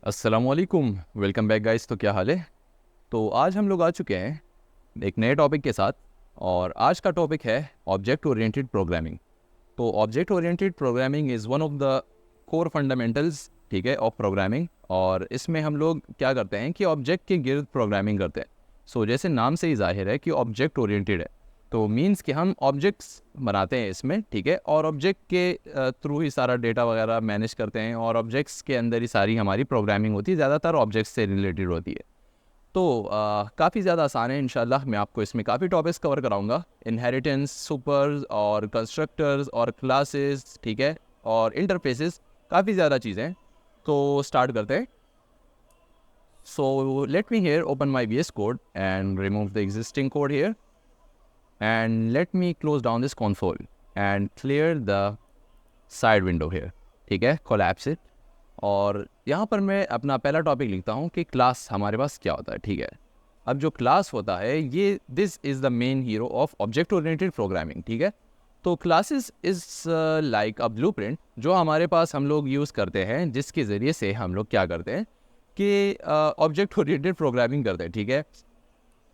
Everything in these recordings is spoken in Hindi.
अस्सलामुअलैकुम, वेलकम बैक गाइस। तो क्या हाल है? तो आज हम लोग आ चुके हैं एक नए टॉपिक के साथ। और आज का टॉपिक है ऑब्जेक्ट ओरिएंटेड प्रोग्रामिंग। तो object oriented programming is one of the core fundamentals, ठीक है, ऑफ प्रोग्रामिंग। और इसमें हम लोग क्या करते हैं कि ऑब्जेक्ट के गिर्द प्रोग्रामिंग करते हैं। जैसे नाम से ही जाहिर है कि ऑब्जेक्ट ओरिएंटेड है, तो मीन्स कि हम ऑब्जेक्ट्स बनाते हैं इसमें, ठीक है, और ऑब्जेक्ट के थ्रू ही सारा डेटा वगैरह मैनेज करते हैं, और ऑब्जेक्ट्स के अंदर ही सारी हमारी प्रोग्रामिंग होती है, ज़्यादातर ऑब्जेक्ट्स से रिलेटेड होती है। तो काफ़ी ज़्यादा आसान है। इंशाल्लाह मैं आपको इसमें काफ़ी टॉपिक्स कवर कराऊंगा, इनहेरिटेंस, सुपर्स और कंस्ट्रक्टर्स और क्लासेस, ठीक है, और इंटरफेसेस, काफ़ी ज़्यादा चीज़ें। तो स्टार्ट करते हैं। Let me here open my VS Code and remove the existing code here, and let me close down this console and clear the side window here, ठीक है, collapse it। और यहाँ पर मैं अपना पहला टॉपिक लिखता हूँ कि क्लास हमारे पास क्या होता है, ठीक है। अब जो क्लास होता है, ये this is the main hero of object oriented programming, ठीक है। तो classes is like a blueprint जो हमारे पास हम लोग यूज़ करते हैं, जिसके ज़रिए से हम लोग क्या करते हैं कि ऑब्जेक्ट ओरिएंटेड प्रोग्रामिंग करते हैं, ठीक है।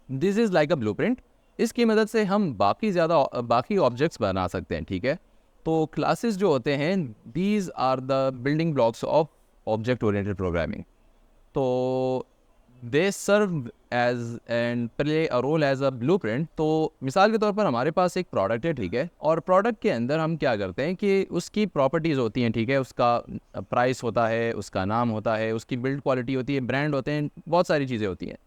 This is like a blueprint. इसकी मदद से हम बाकी ऑब्जेक्ट्स बना सकते हैं, ठीक है। तो क्लासेस जो होते हैं, these are the building blocks of object oriented programming. तो they serve as and play a role as a blueprint. तो मिसाल के तौर पर हमारे पास एक प्रोडक्ट है, ठीक है, और प्रोडक्ट के अंदर हम क्या करते हैं कि उसकी प्रॉपर्टीज़ होती हैं, ठीक है, उसका प्राइस होता है, उसका नाम होता है, उसकी बिल्ड क्वालिटी होती है, ब्रांड होते हैं, बहुत सारी चीज़ें होती हैं।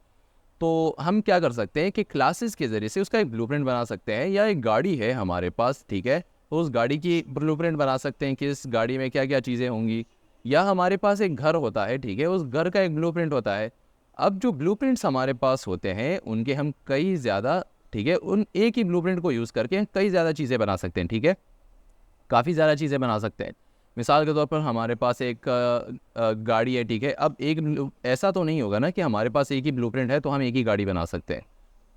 तो हम क्या कर सकते हैं कि क्लासेस के ज़रिए से उसका एक ब्लूप्रिंट बना सकते हैं। या एक गाड़ी है हमारे पास, ठीक है, तो उस गाड़ी की ब्लूप्रिंट बना सकते हैं कि इस गाड़ी में क्या क्या चीज़ें होंगी। या हमारे पास एक घर होता है, ठीक है, उस घर का एक ब्लूप्रिंट होता है। अब जो ब्लूप्रिंट्स हमारे पास होते हैं उनके हम कई ज़्यादा, ठीक है, उन एक ही ब्लूप्रिंट को यूज़ करके कई ज़्यादा चीज़ें बना सकते हैं, ठीक है, काफ़ी ज़्यादा चीज़ें बना सकते हैं। मिसाल के तौर पर हमारे पास एक गाड़ी है, ठीक है। अब ऐसा तो नहीं होगा ना कि हमारे पास एक ही ब्लूप्रिंट है तो हम एक ही गाड़ी बना सकते हैं,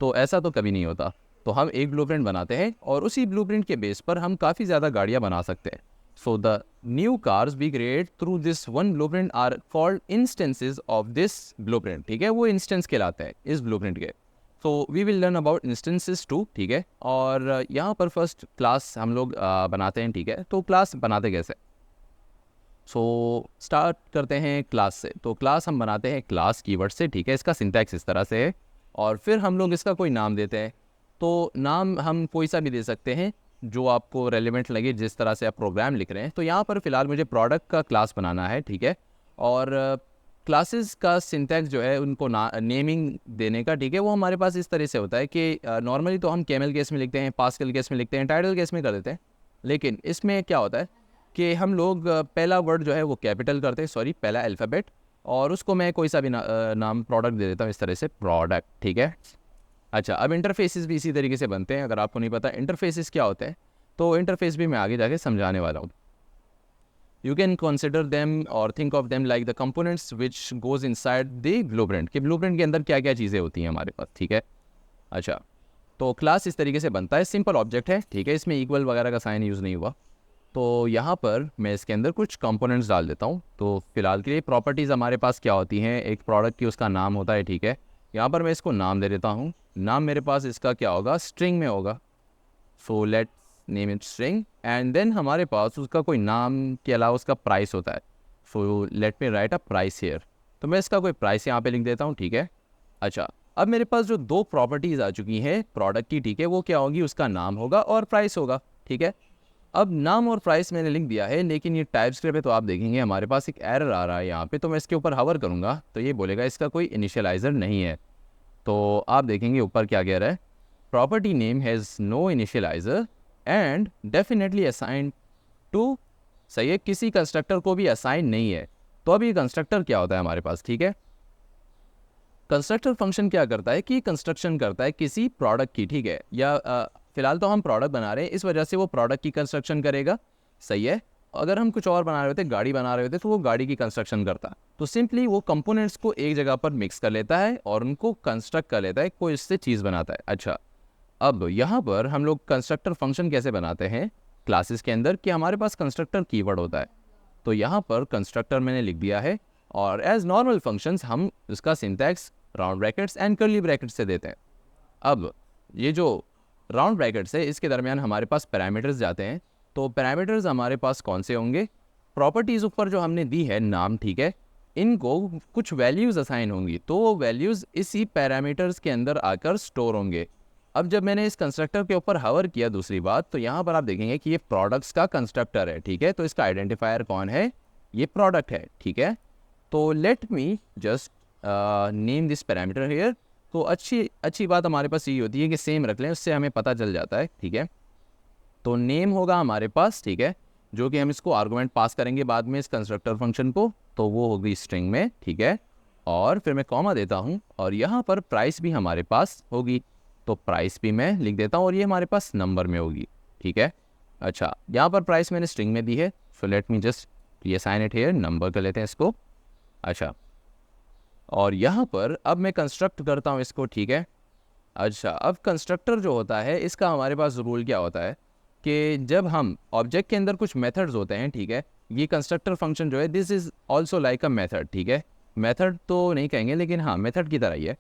तो ऐसा तो कभी नहीं होता। तो हम एक ब्लूप्रिंट बनाते हैं और उसी ब्लूप्रिंट के बेस पर हम काफ़ी ज़्यादा गाड़ियाँ बना सकते हैं। So the new cars we create through this one blueprint are called instances of this blueprint, ठीक है, वो इंस्टेंस कहलाते हैं इस ब्लूप्रिंट के। तो we will learn about instances too, ठीक है। और यहाँ पर फर्स्ट क्लास हम लोग बनाते हैं, ठीक है। तो क्लास बनाते कैसे? स्टार्ट करते हैं क्लास से। तो क्लास हम बनाते हैं क्लास कीवर्ड से, ठीक है, इसका सिंटैक्स इस तरह से है। और फिर हम लोग इसका कोई नाम देते हैं। तो नाम हम कोई सा भी दे सकते हैं जो आपको रेलिवेंट लगे, जिस तरह से आप प्रोग्राम लिख रहे हैं। तो यहाँ पर फ़िलहाल मुझे प्रोडक्ट का क्लास बनाना है, ठीक है। और क्लासेस का सिंटैक्स जो है उनको नेमिंग देने का, ठीक है, वो हमारे पास इस तरह से होता है कि नॉर्मली तो हम कैमल केस में लिखते हैं, पास्कल केस में लिखते हैं, टाइटल केस में कर देते हैं। लेकिन इसमें क्या होता है कि हम लोग पहला वर्ड जो है वो कैपिटल करते हैं, सॉरी, पहला अल्फ़ाबेट, और उसको मैं कोई सा भी नाम प्रोडक्ट दे देता हूँ, इस तरह से प्रोडक्ट, ठीक है। अच्छा, अब इंटरफेसेस भी इसी तरीके से बनते हैं। अगर आपको नहीं पता इंटरफेसेस क्या होते हैं, तो इंटरफेस भी मैं आगे जाके समझाने वाला हूँ। यू कैन कंसिडर देम और think of them like the components which goes inside the blueprint, कि ब्लूप्रिंट के अंदर क्या क्या चीज़ें होती हैं हमारे पास, ठीक है। अच्छा, तो क्लास इस तरीके से बनता है, सिंपल ऑब्जेक्ट है, ठीक है, इसमें इक्वल वगैरह का साइन यूज़ नहीं हुआ। तो यहाँ पर मैं इसके अंदर कुछ कंपोनेंट्स डाल देता हूँ। तो फिलहाल के लिए प्रॉपर्टीज़ हमारे पास क्या होती हैं, एक प्रोडक्ट की उसका नाम होता है, ठीक है। यहाँ पर मैं इसको नाम दे देता हूँ। नाम मेरे पास इसका क्या होगा, स्ट्रिंग में होगा। So let's name it string. And then हमारे पास उसका कोई नाम के अलावा उसका प्राइस होता है। So let me write a price here. तो मैं इसका कोई प्राइस यहाँ पे लिख देता हूँ, ठीक है। अच्छा, अब मेरे पास जो दो प्रॉपर्टीज़ आ चुकी हैं प्रोडक्ट की, ठीक है, वो क्या होगी, उसका नाम होगा और प्राइस होगा, ठीक है। अब नाम और प्राइस मैंने लिख दिया है, लेकिन ये टाइपस्क्रिप्ट है, तो आप देखेंगे हमारे पास एक एरर आ रहा है यहाँ पे। तो मैं इसके ऊपर हवर करूँगा तो ये बोलेगा इसका कोई इनिशियलाइज़र नहीं है। तो आप देखेंगे ऊपर क्या कह रहा है, property name has no initializer and definitely assign to. सही है, किसी कंस्ट्रक्टर को भी असाइन नहीं है। तो अब ये कंस्ट्रक्टर क्या होता है हमारे पास, ठीक है। कंस्ट्रक्टर फंक्शन क्या करता है कि कंस्ट्रक्शन करता है किसी प्रोडक्ट की, ठीक है। या फिलहाल तो हम प्रोडक्ट बना रहे हैं, इस वजह से वो प्रोडक्ट की कंस्ट्रक्शन करेगा, सही है। अगर हम कुछ और बना रहे होते, गाड़ी बना रहे होते, तो वो गाड़ी की कंस्ट्रक्शन करता है। तो सिंपली वो कंपोनेंट्स को एक जगह पर मिक्स कर लेता है और उनको कंस्ट्रक्ट कर लेता है, कोई इससे चीज़ बनाता है। अच्छा, अब यहाँ पर हम लोग कंस्ट्रक्टर फंक्शन कैसे बनाते हैं क्लासेस के अंदर, कि हमारे पास कंस्ट्रक्टर कीवर्ड होता है। तो यहाँ पर कंस्ट्रक्टर मैंने लिख दिया है, और एज नॉर्मल फंक्शंस हम इसका syntax round brackets and curly brackets से देते हैं। अब ये जो राउंड ब्रैकेट्स है इसके दरमियान हमारे पास पैरामीटर्स जाते हैं। तो पैरामीटर्स हमारे पास कौन से होंगे, प्रॉपर्टीज़ ऊपर जो हमने दी है नाम, ठीक है, इनको कुछ वैल्यूज़ असाइन होंगी, तो वो वैल्यूज़ इसी पैरामीटर्स के अंदर आकर स्टोर होंगे। अब जब मैंने इस कंस्ट्रक्टर के ऊपर हवर किया दूसरी बात, तो यहाँ पर आप देखेंगे कि ये प्रोडक्ट्स का कंस्ट्रक्टर है, ठीक है, तो इसका आइडेंटिफायर कौन है, ये प्रोडक्ट है, ठीक है। तो let me just name this parameter here. तो अच्छी बात हमारे पास ये होती है कि सेम रख लें, उससे हमें पता चल जाता है, ठीक है। तो नेम होगा हमारे पास, ठीक है, जो कि हम इसको आर्गुमेंट पास करेंगे बाद में इस कंस्ट्रक्टर फंक्शन को, तो वो होगी स्ट्रिंग में, ठीक है। और फिर मैं कॉमा देता हूँ और यहाँ पर प्राइस भी हमारे पास होगी, तो प्राइस भी मैं लिख देता हूँ और ये हमारे पास नंबर में होगी, ठीक है। अच्छा, यहाँ पर प्राइस मैंने स्ट्रिंग में दी है, so let me just assign it here, number कर लेते हैं इसको। अच्छा, और यहाँ पर अब मैं कंस्ट्रक्ट करता हूँ इसको, ठीक है। अच्छा, अब कंस्ट्रक्टर जो होता है इसका हमारे पास रूल क्या होता है कि जब हम ऑब्जेक्ट के अंदर कुछ मेथड्स होते हैं, ठीक है, ये कंस्ट्रक्टर फंक्शन जो है this is also like a method, ठीक है। मेथड तो नहीं कहेंगे लेकिन हाँ मेथड की तरह ही है।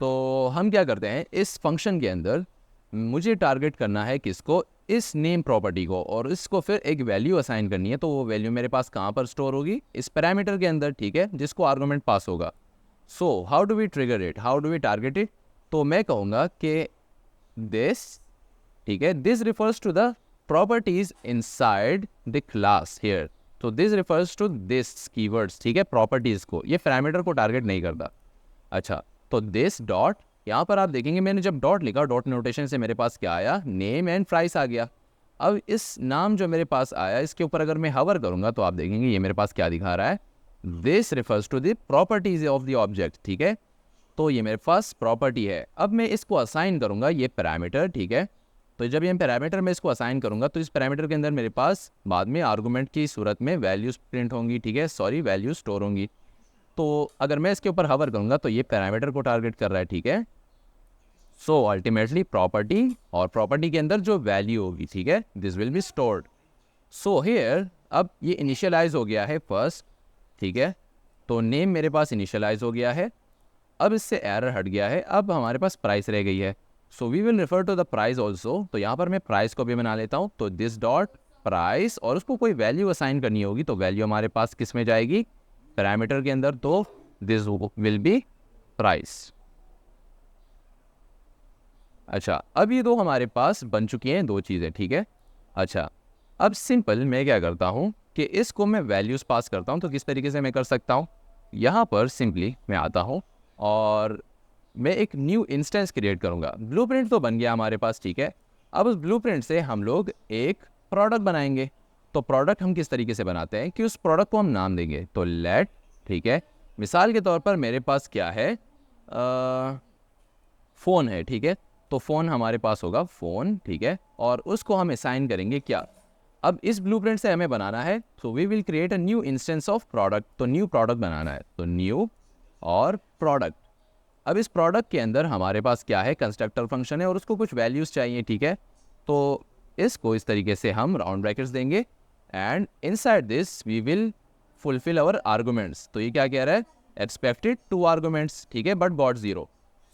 तो हम क्या करते हैं इस फंक्शन के अंदर, मुझे टारगेट करना है किसको, इस नेम प्रॉपर्टी को, और इसको फिर एक वैल्यू असाइन करनी है। तो वो वैल्यू मेरे पास कहाँ पर स्टोर होगी, इस पैरामीटर के अंदर, ठीक है, जिसको आर्गुमेंट पास होगा। So how do we trigger it, how do we target it, तो मैं कहूँगा कि दिस, ठीक है, this refers to the properties inside the class here. तो this refers to this keywords, ठीक है, प्रॉपर्टीज को, ये पैरामीटर को टारगेट नहीं करता। अच्छा, तो दिस डॉट, यहाँ पर आप देखेंगे मैंने जब डॉट लिखा, डॉट नोटेशन से मेरे पास क्या आया, नेम एंड प्राइस आ गया। अब इस नाम जो मेरे पास आया इसके ऊपर अगर मैं हवर करूँगा तो आप देखेंगे ये मेरे पास क्या दिखा रहा है, this refers to the properties of the object, ठीक है। तो ये मेरे पास प्रॉपर्टी है। अब मैं इसको असाइन करूँगा ये पैरामीटर, ठीक है। तो जब ये पैरामीटर मैं इसको असाइन करूँगा तो इस पैरामीटर के अंदर मेरे पास बाद में आर्गूमेंट की सूरत में वैल्यूज प्रिंट होंगी, ठीक है, सॉरी वैल्यूज स्टोर होंगी। तो अगर मैं इसके ऊपर हवर करूँगा तो ये पैरामीटर को टारगेट कर रहा है, ठीक है। सो अल्टीमेटली प्रॉपर्टी, और प्रॉपर्टी के अंदर जो वैल्यू होगी, ठीक है, this will be stored. So here अब ये इनिशियलाइज हो गया है फर्स्ट, ठीक है, तो नेम मेरे पास इनिशियलाइज हो गया है। अब इससे एरर हट गया है, अब हमारे पास प्राइस रह गई है। So we will refer to the price also, तो यहाँ पर मैं प्राइस को भी बना लेता हूँ। तो दिस डॉट प्राइस, और उसको कोई वैल्यू असाइन करनी होगी, तो वैल्यू हमारे पास किस में जाएगी, पैरामीटर के अंदर, तो दिस विल बी प्राइस। अच्छा, अब ये दो हमारे पास बन चुकी हैं दो चीज़ें, ठीक है। अच्छा, अब सिंपल मैं क्या करता हूँ कि इसको मैं वैल्यूज़ पास करता हूँ। तो किस तरीके से मैं कर सकता हूँ, यहाँ पर सिंपली मैं आता हूँ और मैं एक न्यू इंस्टेंस क्रिएट करूँगा। ब्लूप्रिंट तो बन गया हमारे पास, ठीक है। अब उस ब्लूप्रिंट से हम लोग एक प्रोडक्ट बनाएंगे। तो प्रोडक्ट हम किस तरीके से बनाते हैं कि उस प्रोडक्ट को हम नाम देंगे, तो लेट, ठीक है, मिसाल के तौर पर मेरे पास क्या है, फ़ोन है, ठीक है, तो फ़ोन हमारे पास होगा फ़ोन, ठीक है, और उसको हम असाइन करेंगे क्या, अब इस ब्लूप्रिंट से हमें बनाना है, so we will create a new instance of product. तो न्यू प्रोडक्ट बनाना है, तो न्यू और प्रोडक्ट। अब इस प्रोडक्ट के अंदर हमारे पास क्या है, कंस्ट्रक्टर फंक्शन है और उसको कुछ वैल्यूज़ चाहिए, ठीक है। तो इसको इस तरीके से हम राउंड ब्रैकेट्स देंगे and inside this we will fulfil our arguments. तो ये क्या कह रहा है, एक्सपेक्टेड 2 आर्गुमेंट्स, ठीक है, बट गॉट 0।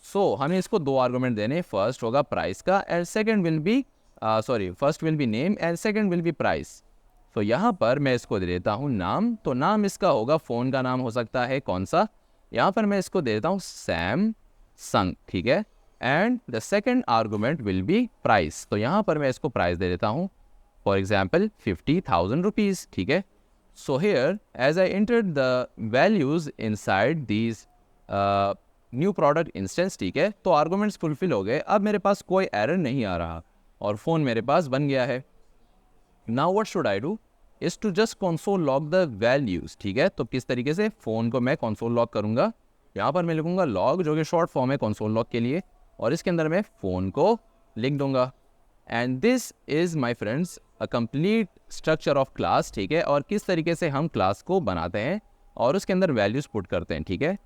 सो हमें इसको 2 आर्गुमेंट देने, फर्स्ट होगा प्राइस का and second will be first will be name and second will be price. तो यहाँ पर मैं इसको दे देता हूँ नाम, तो नाम इसका होगा, फ़ोन का नाम हो सकता है कौन सा, यहाँ पर मैं इसको दे देता हूँ सैमसंग, ठीक है, and the second argument will be price. तो यहाँ पर मैं इसको प्राइस दे देता हूँ, फॉर एग्जाम्पल 50,000 रुपीज़, ठीक है। So here as I entered the values inside these new product instance, ठीक है, तो आर्गुमेंट्स फुलफिल हो गए। अब मेरे पास कोई एरर नहीं आ रहा और फ़ोन मेरे पास बन गया है। Now what should I do is to just console log the values, ठीक है। तो किस तरीके से फ़ोन को मैं कंसोल लॉग करूँगा, यहाँ पर मैं लिखूँगा लॉग, जो कि शॉर्ट फॉर्म है कंसोल लॉग के लिए, और इसके अंदर मैं फ़ोन को लिख दूँगा। And this is my friends a complete structure of class, ठीक है, और किस तरीके से हम क्लास को बनाते हैं और उसके अंदर वैल्यूज़ पुट करते हैं, ठीक है।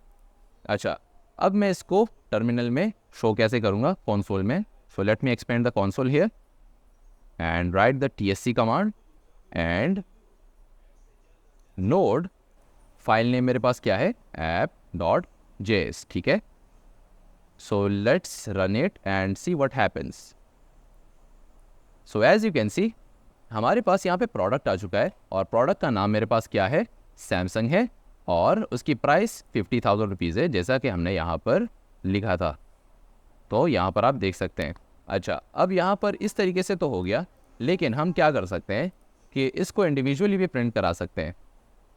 अच्छा, अब मैं इसको टर्मिनल में शो कैसे करूँगा, कंसोल में। So let me expand the console here and write the tsc command and node file name मेरे पास क्या है, app.js, ठीक है। So let's run it and see what happens. So as you can see हमारे पास यहाँ पे प्रोडक्ट आ चुका है और प्रोडक्ट का नाम मेरे पास क्या है, सैमसंग है और उसकी प्राइस 50,000 रुपीज़ है, जैसा कि हमने यहाँ पर लिखा था। तो यहाँ पर आप देख सकते हैं। अच्छा, अब यहाँ पर इस तरीके से तो हो गया, लेकिन हम क्या कर सकते हैं कि इसको इंडिविजुअली भी प्रिंट करा सकते हैं।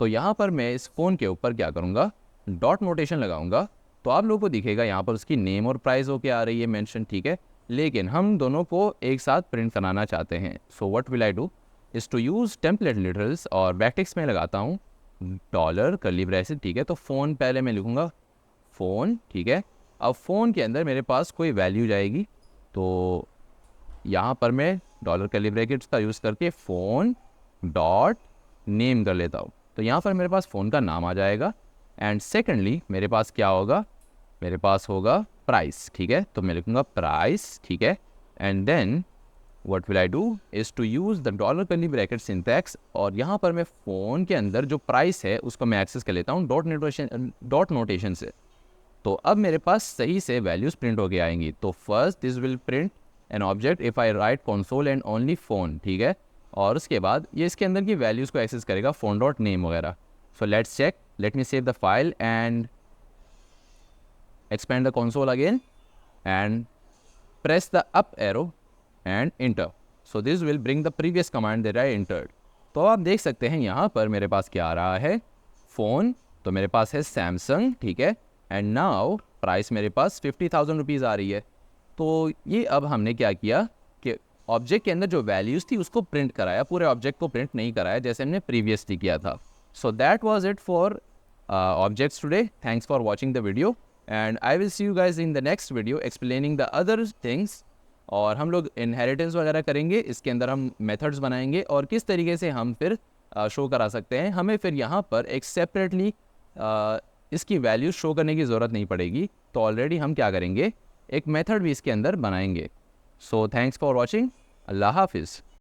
तो यहाँ पर मैं इस फ़ोन के ऊपर क्या करूँगा, डॉट नोटेशन लगाऊंगा, तो आप लोगों को दिखेगा यहाँ पर उसकी नेम और प्राइस होके आ रही है मेंशन, ठीक है। लेकिन हम दोनों को एक साथ प्रिंट कराना चाहते हैं। So what will I do is to use template literals, और बैकटिक्स में लगाता हूँ डॉलर कर्ली ब्रैकेट, ठीक है। तो फ़ोन पहले मैं लिखूँगा फ़ोन, ठीक है। अब फ़ोन के अंदर मेरे पास कोई वैल्यू जाएगी, तो यहाँ पर मैं डॉलर कर्ली ब्रैकेट्स का यूज़ करके फ़ोन डॉट नेम कर लेता हूँ। तो यहाँ पर मेरे पास फ़ोन का नाम आ जाएगा। एंड सेकेंडली मेरे पास क्या होगा, मेरे पास होगा प्राइस, ठीक है। तो मैं लिखूँगा प्राइस, ठीक है। And then what will I do is to use the dollar curly bracket syntax, और यहाँ पर मैं फ़ोन के अंदर जो प्राइस है उसको मैं एक्सेस कर लेता हूँ डॉट नोटेशन से। तो अब मेरे पास सही से वैल्यूज़ प्रिंट होके आएंगी। तो first this will print an object if I right console and only phone, ठीक है। और उसके बाद ये इसके अंदर की वैल्यूज़ को एक्सेस करेगा, फ़ोन डॉट नेम वगैरह। So let's check, let me save the file and expand the console again and press the up arrow and enter. So this will bring the previous command that I entered. तो आप देख सकते हैं यहाँ पर मेरे पास क्या आ रहा है, फ़ोन, तो मेरे पास है सैमसंग, ठीक है। एंड नाउ प्राइस मेरे पास 50,000 रुपीज़ आ रही है। तो ये अब हमने क्या किया कि ऑब्जेक्ट के अंदर जो वैल्यूज़ थी उसको प्रिंट कराया, पूरे ऑब्जेक्ट को प्रिंट नहीं कराया जैसे हमने प्रीवियसली किया था। So that was it for objects today. Thanks for watching the video and I will see you guys in the next video explaining the other things. और हम लोग इनहेरिटेंस वगैरह करेंगे, इसके अंदर हम मेथड्स बनाएंगे और किस तरीके से हम फिर शो करा सकते हैं। हमें फिर यहाँ पर एक सेपरेटली इसकी वैल्यू शो करने की ज़रूरत नहीं पड़ेगी। तो ऑलरेडी हम क्या करेंगे, एक मेथड भी इसके अंदर बनाएंगे। सो थैंक्स फॉर वॉचिंग, अल्लाह हाफिज़।